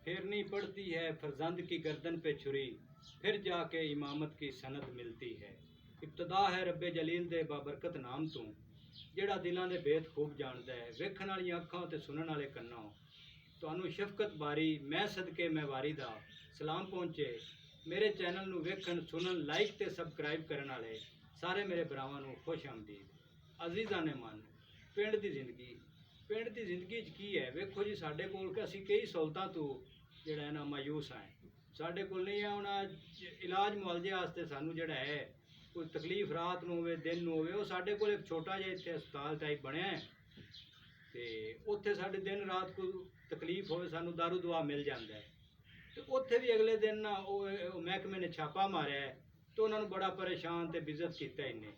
फेरनी पड़ती है फरजंद की गर्दन पे छुरी, फिर जाके इमामत की सनद मिलती है। इब्तदा है रब्बे जलील दे बाबरकत नाम तू, ਜਿਹੜਾ ਦਿਲਾਂ ਦੇ ਬੇਤ ਖੂਬ ਜਾਣਦਾ ਹੈ। ਵੇਖਣ ਵਾਲੀਆਂ ਅੱਖਾਂ ਤੇ ਸੁਣਨ ਵਾਲੇ ਕੰਨਾਂ, ਤੁਹਾਨੂੰ ਸ਼ਫਕਤ ਬਾਰੀ ਮੈਂ ਸਦਕੇ ਮੈਂ ਵਾਰੀ ਦਾ ਸਲਾਮ ਪਹੁੰਚੇ। ਮੇਰੇ ਚੈਨਲ ਨੂੰ ਵੇਖਣ ਸੁਣਨ ਲਾਈਕ ਤੇ ਸਬਸਕ੍ਰਾਈਬ ਕਰਨ ਵਾਲੇ ਸਾਰੇ ਮੇਰੇ ਭਰਾਵਾਂ ਨੂੰ ਖੁਸ਼ ਆਮਦੀਦ। ਅਜ਼ੀਜ਼ਾਂ ਨੇ ਮਨ, ਪਿੰਡ ਦੀ ਜ਼ਿੰਦਗੀ 'ਚ ਕੀ ਹੈ ਵੇਖੋ ਜੀ। ਸਾਡੇ ਕੋਲ ਕਿ ਅਸੀਂ ਕਈ ਸਹੂਲਤਾਂ ਤੋਂ ਜਿਹੜਾ ਹੈ ਨਾ ਮਾਯੂਸ ਹਾਂ। ਸਾਡੇ ਕੋਲ ਨਹੀਂ ਹੈ ਹੁਣ ਇਲਾਜ ਮੁਆਲਜੇ ਵਾਸਤੇ ਸਾਨੂੰ ਜਿਹੜਾ ਹੈ कोई तकलीफ रात ਨੂੰ ਹੋਵੇ दिन ਨੂੰ ਹੋਵੇ, ਉਹ ਸਾਡੇ ਕੋਲ ਇੱਕ ਛੋਟਾ ਜਿਹਾ ਇੱਥੇ ਹਸਪਤਾਲ ਟਾਈਪ ਬਣਿਆ ਹੈ ਤੇ ਉੱਥੇ ਸਾਡੇ ਦਿਨ ਰਾਤ ਕੋਈ ਤਕਲੀਫ ਹੋਵੇ ਸਾਨੂੰ ਦਾਰੂ ਦਵਾ ਮਿਲ ਜਾਂਦਾ ਹੈ। ਤੇ ਉੱਥੇ ਵੀ ਅਗਲੇ ਦਿਨ ਨਾ ਉਹ ਮਹਿਕਮੇ ਨੇ ਛਾਪਾ ਮਾਰਿਆ ਹੈ ਤੇ ਉਹਨਾਂ ਨੂੰ ਬੜਾ ਪਰੇਸ਼ਾਨ ਤੇ ਬਿਜ਼ਤ ਕੀਤਾ ਇਹਨੇ।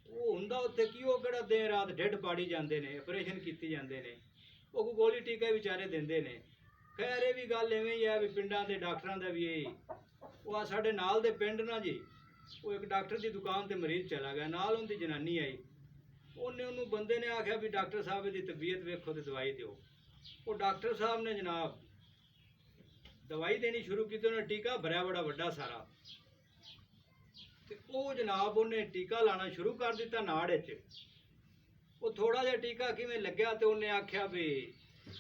ਉਹ ਹੁੰਦਾ ਉੱਥੇ ਕੀ, ਉਹ ਕਿਹੜਾ ਦਿਨ ਰਾਤ ਢਿੱਡ ਪਾੜੀ ਜਾਂਦੇ ਨੇ, ਆਪਰੇਸ਼ਨ ਕੀਤੇ ਜਾਂਦੇ ਨੇ, ਉਹ ਕੋਈ ਗੋਲੀ ਟੀਕਾ ਵਿਚਾਰੇ ਦਿੰਦੇ ਨੇ। ਖੈਰ ਇਹ ਵੀ ਗੱਲ ਐਵੇਂ ਹੀ ਹੈ ਵੀ ਪਿੰਡਾਂ ਦੇ ਡਾਕਟਰਾਂ ਦਾ ਵੀ ਇਹ ਉਹ ਆ ਸਾਡੇ ਨਾਲ ਦੇ ਪਿੰਡ ਨਾ ਜੀ, ਉਹ ਇੱਕ ਡਾਕਟਰ ਦੀ ਦੁਕਾਨ ਤੇ ਮਰੀਜ਼ ਚਲਾ ਗਿਆ, ਨਾਲ ਉਹਦੀ ਜਨਾਨੀ ਆਈ। ਉਹਨੂੰ ਬੰਦੇ ਨੇ ਆਖਿਆ ਵੀ ਡਾਕਟਰ ਸਾਹਿਬ ਦੀ ਤਬੀਅਤ ਵੇਖੋ ਤੇ ਦਵਾਈ ਦਿਓ। ਉਹ ਡਾਕਟਰ ਸਾਹਿਬ ਨੇ ਜਨਾਬ ਦਵਾਈ ਦੇਣੀ ਸ਼ੁਰੂ ਕੀਤੀ, ਉਹਨੇ ਟੀਕਾ ਭਰਿਆ ਬੜਾ ਵੱਡਾ ਸਾਰਾ ਤੇ ਉਹ ਜਨਾਬ ਉਹਨੇ ਟੀਕਾ ਲਾਣਾ ਸ਼ੁਰੂ ਕਰ ਦਿੱਤਾ ਨਾੜ ਵਿੱਚ। ਉਹ ਥੋੜਾ ਜਿਹਾ ਟੀਕਾ ਕਿਵੇਂ ਲੱਗਿਆ ਤੇ ਉਹਨੇ ਆਖਿਆ ਵੀ,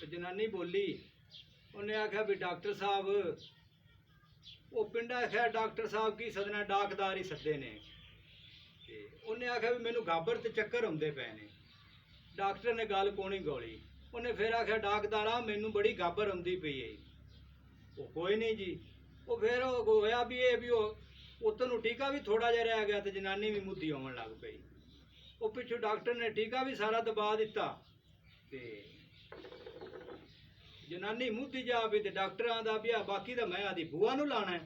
ਜਨਾਨੀ ਬੋਲੀ, ਉਹਨੇ ਆਖਿਆ ਵੀ ਡਾਕਟਰ ਸਾਹਿਬ, ਉਹ ਪਿੰਡਾ ਆਖਿਆ ਡਾਕਟਰ ਸਾਹਿਬ ਕੀ ਸਦਨਾ, ਡਾਕਦਾਰ ਹੀ ਸੱਦੇ ਨੇ। ਤੇ ਉਹਨੇ ਆਖਿਆ ਵੀ ਮੈਨੂੰ ਗਾਬਰ ਤੇ ਚੱਕਰ ਹੁੰਦੇ ਪਏ ਨੇ। ਡਾਕਟਰ ਨੇ ਗੱਲ ਕੋਣੀ ਗੋਲੀ। ਉਹਨੇ ਫਿਰ ਆਖਿਆ ਡਾਕਦਾਰਾ ਮੈਨੂੰ ਬੜੀ ਗਾਬਰ ਹੁੰਦੀ ਪਈ ਹੈ। ਉਹ ਕੋਈ ਨਹੀਂ ਜੀ। ਉਹ ਫਿਰ ਉਹ ਹੋਇਆ ਵੀ ਇਹ ਵੀ ਉਹ ਨੂੰ ਟੀਕਾ ਵੀ ਥੋੜਾ ਜਿਹਾ ਰਹਿ ਗਿਆ ਤੇ ਜਨਾਨੀ ਵੀ ਮੁੱਧੀ ਹੋਣ ਲੱਗ ਪਈ। ਉਹ ਪਿੱਛੋਂ ਡਾਕਟਰ ਨੇ ਟੀਕਾ ਵੀ ਸਾਰਾ ਦਬਾ ਦਿੱਤਾ ਤੇ ਜਨਾਨੀ ਮੁੱਧੀ ਜਾ ਵੀ ਤੇ ਡਾਕਟਰਾਂ ਦਾ ਵੀ ਬਾਕੀ ਤਾਂ ਮੈਂ ਆਦੀ ਬੂਆ ਨੂੰ ਲਾਣਾ ਹੈ।